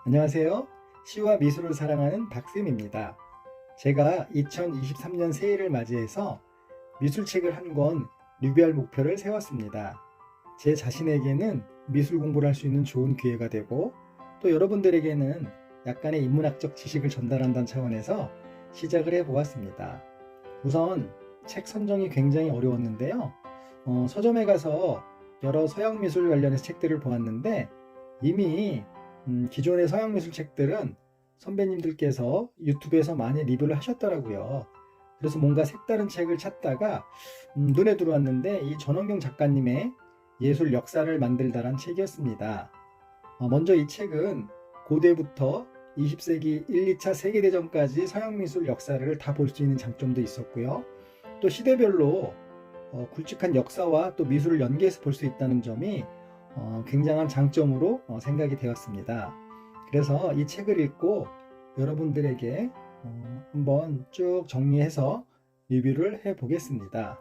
안녕하세요. 시와 미술을 사랑하는 박쌤입니다. 제가 2023년 새해를 맞이해서 미술책을 한 권 리뷰할 목표를 세웠습니다. 제 자신에게는 미술 공부를 할 수 있는 좋은 기회가 되고 또 여러분들에게는 약간의 인문학적 지식을 전달한다는 차원에서 시작을 해보았습니다. 우선 책 선정이 굉장히 어려웠는데요. 서점에 가서 여러 서양 미술 관련해서 책들을 보았는데 이미 기존의 서양 미술 책들은 선배님들께서 유튜브에서 많이 리뷰를 하셨더라고요. 그래서 뭔가 색다른 책을 찾다가 눈에 들어왔는데 이 전원경 작가님의 예술 역사를 만들다란 책이었습니다. 먼저 이 책은 고대부터 20세기 1, 2차 세계대전까지 서양 미술 역사를 다 볼 수 있는 장점도 있었고요. 또 시대별로 굵직한 역사와 또 미술을 연계해서 볼 수 있다는 점이 굉장한 장점으로 생각이 되었습니다. 그래서 이 책을 읽고 여러분들에게 한번 쭉 정리해서 리뷰를 해 보겠습니다.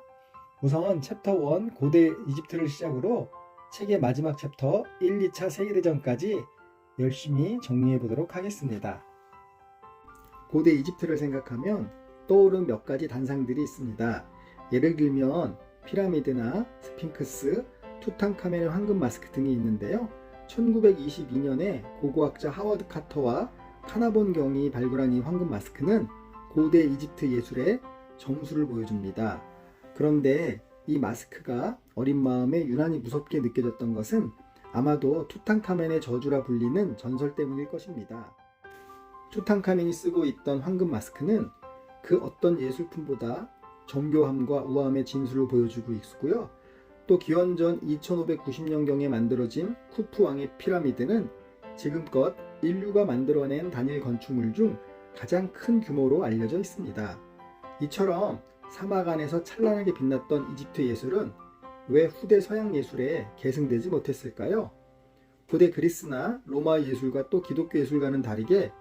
우선 챕터 1 고대 이집트를 시작으로 책의 마지막 챕터 1, 2차 세계대전까지 열심히 정리해 보도록 하겠습니다. 고대 이집트를 생각하면 떠오른 몇 가지 단상들이 있습니다. 예를 들면 피라미드나 스핑크스, 투탕카멘의 황금 마스크 등이 있는데요. 1922년에 고고학자 하워드 카터와 카나본 경이 발굴한 이 황금 마스크는 고대 이집트 예술의 정수를 보여줍니다. 그런데 이 마스크가 어린 마음에 유난히 무섭게 느껴졌던 것은 아마도 투탕카멘의 저주라 불리는 전설 때문일 것입니다. 투탕카멘이 쓰고 있던 황금 마스크는 그 어떤 예술품보다 정교함과 우아함의 진수를 보여주고 있고요. 또 기원전 2590년경에 만들어진 쿠프 왕의 피라미드는 지금껏 인류가 만들어낸 단일 건축물 중 가장 큰 규모로 알려져 있습니다. 이처럼 사막 안에서 찬란하게 빛났던 이집트 예술은 왜 후대 서양 예술에 계승되지 못했을까요? 고대 그리스나 로마 예술과 또 기독교 예술과는 다르게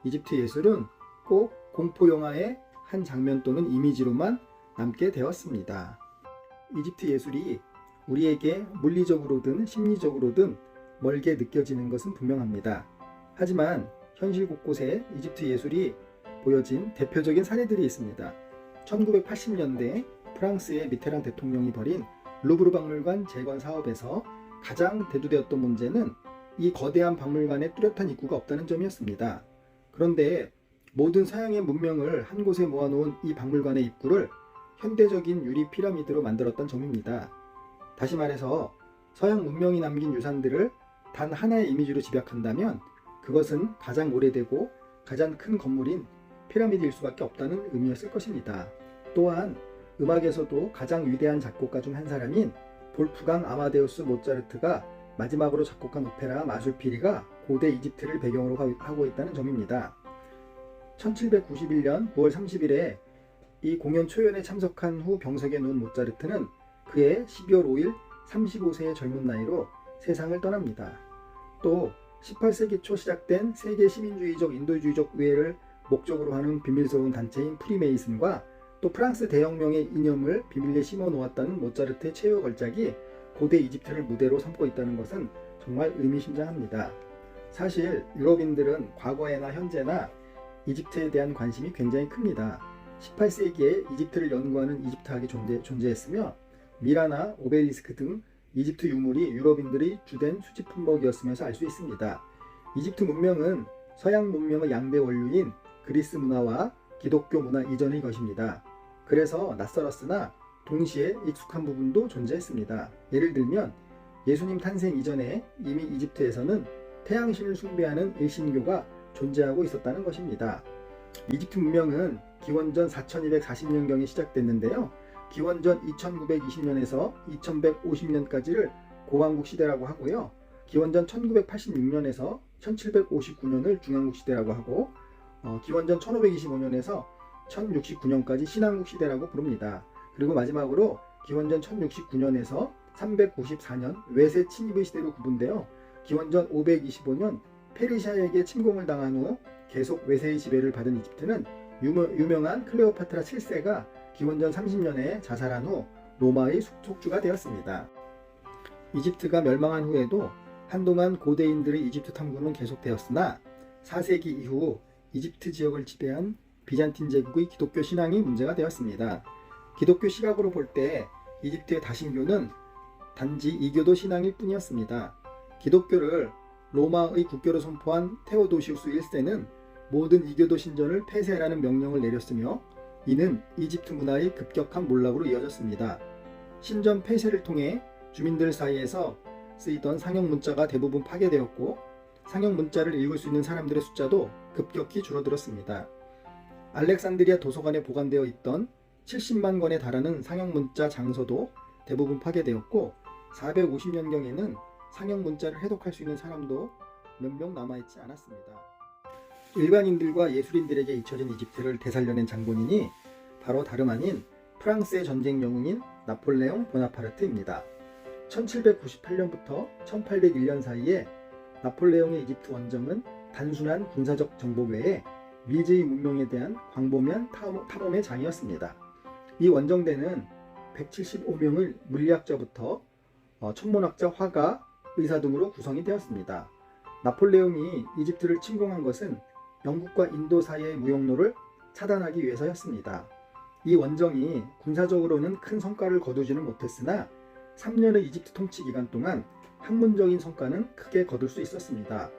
이집트 예술은 꼭 공포 영화의 한 장면 또는 이미지로만 남게 되었습니다. 이집트 예술이 우리에게 물리적으로든 심리적으로든 멀게 느껴지는 것은 분명합니다. 하지만 현실 곳곳에 이집트 예술이 보여진 대표적인 사례들이 있습니다. 1980년대 프랑스의 미테랑 대통령이 벌인 루브르 박물관 재건 사업에서 가장 대두되었던 문제는 이 거대한 박물관에 뚜렷한 입구가 없다는 점이었습니다. 그런데 모든 서양의 문명을 한 곳에 모아놓은 이 박물관의 입구를 현대적인 유리 피라미드로 만들었던 점입니다. 다시 말해서 서양 문명이 남긴 유산들을 단 하나의 이미지로 집약한다면 그것은 가장 오래되고 가장 큰 건물인 피라미드일 수밖에 없다는 의미였을 것입니다. 또한 음악에서도 가장 위대한 작곡가 중 한 사람인 볼프강 아마데우스 모차르트가 마지막으로 작곡한 오페라 마술피리가 고대 이집트를 배경으로 하고 있다는 점입니다. 1791년 9월 30일에 이 공연 초연에 참석한 후 병석에 누운 모차르트는 그의 12월 5일 35세의 젊은 나이로 세상을 떠납니다. 또 18세기 초 시작된 세계 시민주의적 인도주의적 우회를 목적으로 하는 비밀스러운 단체인 프리메이슨과 또 프랑스 대혁명의 이념을 비밀리에 심어 놓았다는 모차르트의 최후 걸작이 고대 이집트를 무대로 삼고 있다는 것은 정말 의미심장합니다. 사실 유럽인들은 과거에나 현재나 이집트에 대한 관심이 굉장히 큽니다. 18세기에 이집트를 연구하는 이집트학이 존재했으며 미라나 오벨리스크 등 이집트 유물이 유럽인들이 주된 수집 품목이었으면서 알 수 있습니다. 이집트 문명은 서양 문명의 양대 원류인 그리스 문화와 기독교 문화 이전의 것입니다. 그래서 낯설었으나 동시에 익숙한 부분도 존재했습니다. 예를 들면 예수님 탄생 이전에 이미 이집트에서는 태양신을 숭배하는 일신교가 존재하고 있었다는 것입니다. 이집트 문명은 기원전 4240년경에 시작됐는데요. 기원전 2920년에서 2150년까지를 고왕국 시대라고 하고요. 기원전 1986년에서 1759년을 중왕국 시대라고 하고 기원전 1525년에서 1069년까지 신왕국 시대라고 부릅니다. 그리고 마지막으로 기원전 1069년에서 394년 외세 침입의 시대로 구분되어 기원전 525년 페르시아에게 침공을 당한 후 계속 외세의 지배를 받은 이집트는 유명한 클레오파트라 7세가 기원전 30년에 자살한 후 로마의 속주가 되었습니다. 이집트가 멸망한 후에도 한동안 고대인들의 이집트 탐구는 계속되었으나 4세기 이후 이집트 지역을 지배한 비잔틴 제국의 기독교 신앙이 문제가 되었습니다. 기독교 시각으로 볼 때 이집트의 다신교는 단지 이교도 신앙일 뿐이었습니다. 기독교를 로마의 국교로 선포한 테오도시우스 1세는 모든 이교도 신전을 폐쇄하라는 명령을 내렸으며 이는 이집트 문화의 급격한 몰락으로 이어졌습니다. 신전 폐쇄를 통해 주민들 사이에서 쓰이던 상형 문자가 대부분 파괴되었고 상형 문자를 읽을 수 있는 사람들의 숫자도 급격히 줄어들었습니다. 알렉산드리아 도서관에 보관되어 있던 70만 권에 달하는 상형 문자 장서도 대부분 파괴되었고 450년경에는 상형 문자를 해독할 수 있는 사람도 몇 명 남아있지 않았습니다. 일반인들과 예술인들에게 잊혀진 이집트를 되살려낸 장본인이 바로 다름 아닌 프랑스의 전쟁 영웅인 나폴레옹 보나파르트입니다. 1798년부터 1801년 사이에 나폴레옹의 이집트 원정은 단순한 군사적 정복 외에 미지의 문명에 대한 광범위한 탐험의 장이었습니다. 이 원정대는 175명의 물리학자부터 천문학자, 화가, 의사 등으로 구성이 되었습니다. 나폴레옹이 이집트를 침공한 것은 영국과 인도 사이의 무역로를 차단하기 위해서였습니다. 이 원정이 군사적으로는 큰 성과를 거두지는 못했으나 3년의 이집트 통치 기간 동안 학문적인 성과는 크게 거둘 수 있었습니다.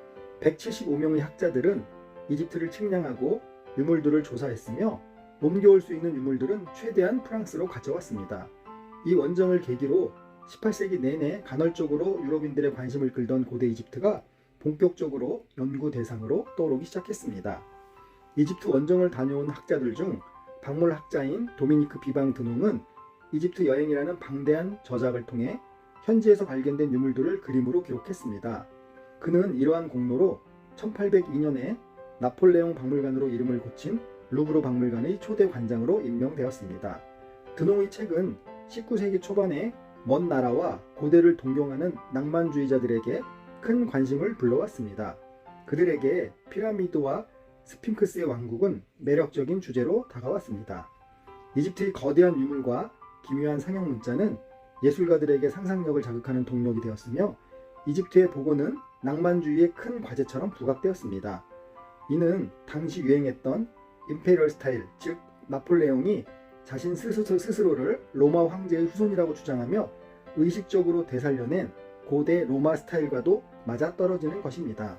175명의 학자들은 이집트를 측량하고 유물들을 조사했으며 옮겨올 수 있는 유물들은 최대한 프랑스로 가져왔습니다. 이 원정을 계기로 18세기 내내 간헐적으로 유럽인들의 관심을 끌던 고대 이집트가 본격적으로 연구 대상으로 떠오르기 시작했습니다. 이집트 원정을 다녀온 학자들 중 박물학자인 도미니크 비방 드농은 이집트 여행이라는 방대한 저작을 통해 현지에서 발견된 유물들을 그림으로 기록했습니다. 그는 이러한 공로로 1802년에 나폴레옹 박물관으로 이름을 고친 루브르 박물관의 초대 관장으로 임명되었습니다. 드농의 책은 19세기 초반에 먼 나라와 고대를 동경하는 낭만주의자들에게 큰 관심을 불러왔습니다. 그들에게 피라미드와 스핑크스의 왕국은 매력적인 주제로 다가왔습니다. 이집트의 거대한 유물과 기묘한 상형 문자는 예술가들에게 상상력을 자극하는 동력이 되었으며 이집트의 복원은 낭만주의의 큰 과제처럼 부각되었습니다. 이는 당시 유행했던 임페리얼 스타일, 즉 나폴레옹이 자신 스스로를 로마 황제의 후손이라고 주장하며 의식적으로 되살려낸 고대 로마 스타일과도 맞아떨어지는 것입니다.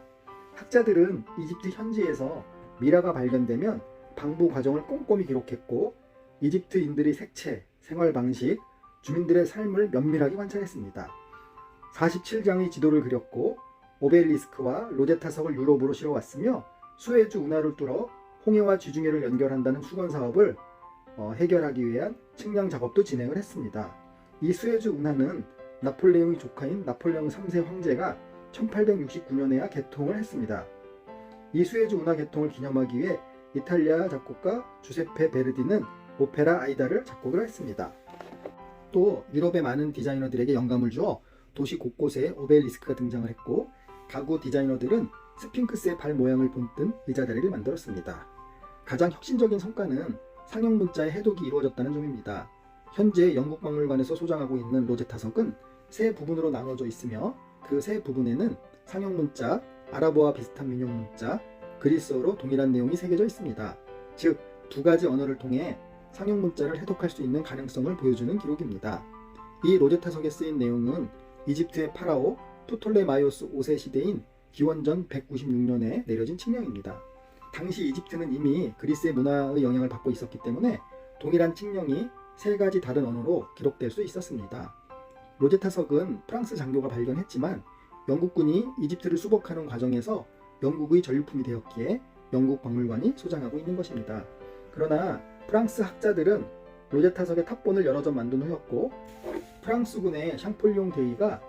학자들은 이집트 현지에서 미라가 발견되면 방부 과정을 꼼꼼히 기록했고 이집트인들의 색채, 생활 방식, 주민들의 삶을 면밀하게 관찰했습니다. 47장의 지도를 그렸고 오벨리스크와 로제타석을 유럽으로 실어왔으며 수에즈 운하를 뚫어 홍해와 지중해를 연결한다는 수건 사업을 해결하기 위한 측량 작업도 진행을 했습니다. 이 수에즈 운하는 나폴레옹의 조카인 나폴레옹 3세 황제가 1869년에야 개통을 했습니다. 이 수에즈 운하 개통을 기념하기 위해 이탈리아 작곡가 주세페 베르디는 오페라 아이다를 작곡을 했습니다. 또 유럽의 많은 디자이너들에게 영감을 주어 도시 곳곳에 오벨리스크가 등장을 했고 가구 디자이너들은 스핑크스의 발 모양을 본뜬 의자다리를 만들었습니다. 가장 혁신적인 성과는 상형 문자의 해독이 이루어졌다는 점입니다. 현재 영국 박물관에서 소장하고 있는 로제타석은 세 부분으로 나눠져 있으며 그 세 부분에는 상형 문자, 아랍어와 비슷한 민용 문자, 그리스어로 동일한 내용이 새겨져 있습니다. 즉, 두 가지 언어를 통해 상형 문자를 해독할 수 있는 가능성을 보여주는 기록입니다. 이 로제타석에 쓰인 내용은 이집트의 파라오 프톨레마이오스 5세 시대인 기원전 196년에 내려진 칙령입니다. 당시 이집트는 이미 그리스의 문화의 영향을 받고 있었기 때문에 동일한 칙령이 세 가지 다른 언어로 기록될 수 있었습니다. 로제타석은 프랑스 장교가 발견했지만 영국군이 이집트를 수복하는 과정에서 영국의 전유품이 되었기에 영국 박물관이 소장하고 있는 것입니다. 그러나 프랑스 학자들은 로제타석의 탑본을 여러 점 만든 후였고 프랑스군의 샹폴리옹 대위가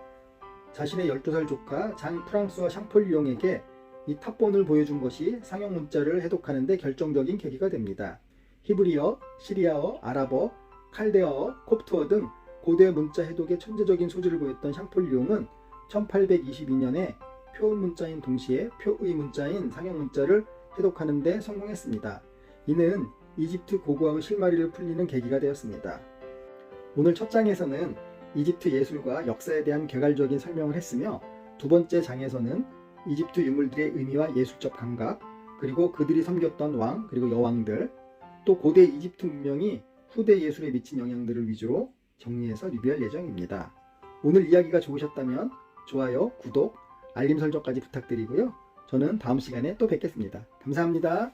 자신의 12살 조카 장 프랑스와 샹폴리옹에게 이 탑본을 보여준 것이 상형 문자를 해독하는 데 결정적인 계기가 됩니다. 히브리어, 시리아어, 아랍어, 칼데어어, 콥트어 등 고대 문자 해독에 천재적인 소질을 보였던 샹폴리옹은 1822년에 표음 문자인 동시에 표의 문자인 상형 문자를 해독하는 데 성공했습니다. 이는 이집트 고고학의 실마리를 풀리는 계기가 되었습니다. 오늘 첫 장에서는 이집트 예술과 역사에 대한 개괄적인 설명을 했으며 두 번째 장에서는 이집트 유물들의 의미와 예술적 감각, 그리고 그들이 섬겼던 왕, 그리고 여왕들, 또 고대 이집트 문명이 후대 예술에 미친 영향들을 위주로 정리해서 리뷰할 예정입니다. 오늘 이야기가 좋으셨다면 좋아요, 구독, 알림 설정까지 부탁드리고요. 저는 다음 시간에 또 뵙겠습니다. 감사합니다.